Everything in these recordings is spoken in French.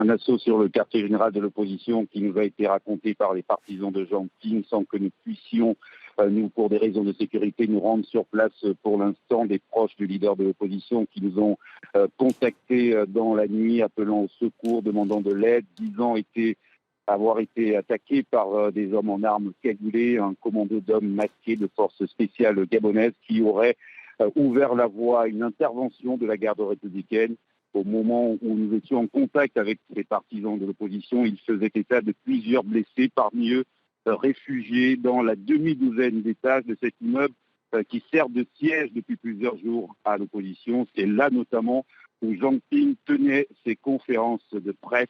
un assaut sur le quartier général de l'opposition qui nous a été raconté par les partisans de Jean Ping sans que nous puissions, nous, pour des raisons de sécurité, nous rendre sur place pour l'instant. Des proches du leader de l'opposition qui nous ont contactés dans la nuit, appelant au secours, demandant de l'aide, disant avoir été attaqués par des hommes en armes cagoulés, un commando d'hommes masqués de forces spéciales gabonaises qui auraient ouvert la voie à une intervention de la garde républicaine. Au moment où nous étions en contact avec les partisans de l'opposition, ils faisaient état de plusieurs blessés, parmi eux réfugiés dans la demi-douzaine d'étages de cet immeuble qui sert de siège depuis plusieurs jours à l'opposition. C'est là notamment où Jean Ping tenait ses conférences de presse,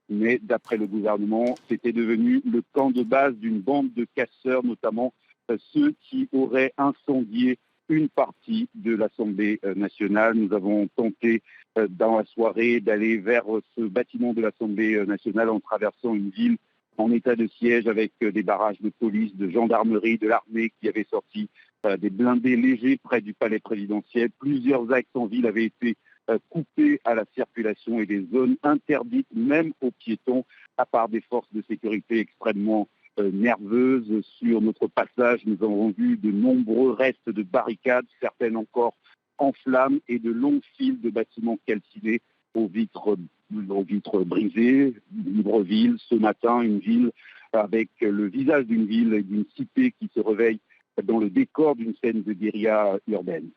mais d'après le gouvernement, c'était devenu le camp de base d'une bande de casseurs, notamment ceux qui auraient incendié une partie de l'Assemblée nationale. Nous avons tenté dans la soirée d'aller vers ce bâtiment de l'Assemblée nationale en traversant une ville en état de siège avec des barrages de police, de gendarmerie, de l'armée qui avaient sorti des blindés légers près du palais présidentiel. Plusieurs axes en ville avaient été coupés à la circulation et des zones interdites même aux piétons, à part des forces de sécurité extrêmement nerveuses. Sur notre passage, nous avons vu de nombreux restes de barricades, certaines encore en flammes, et de longues files de bâtiments calcinés aux vitres brisées. Libreville, ce matin, une ville avec le visage d'une ville et d'une cité qui se réveille dans le décor d'une scène de guérilla urbaine.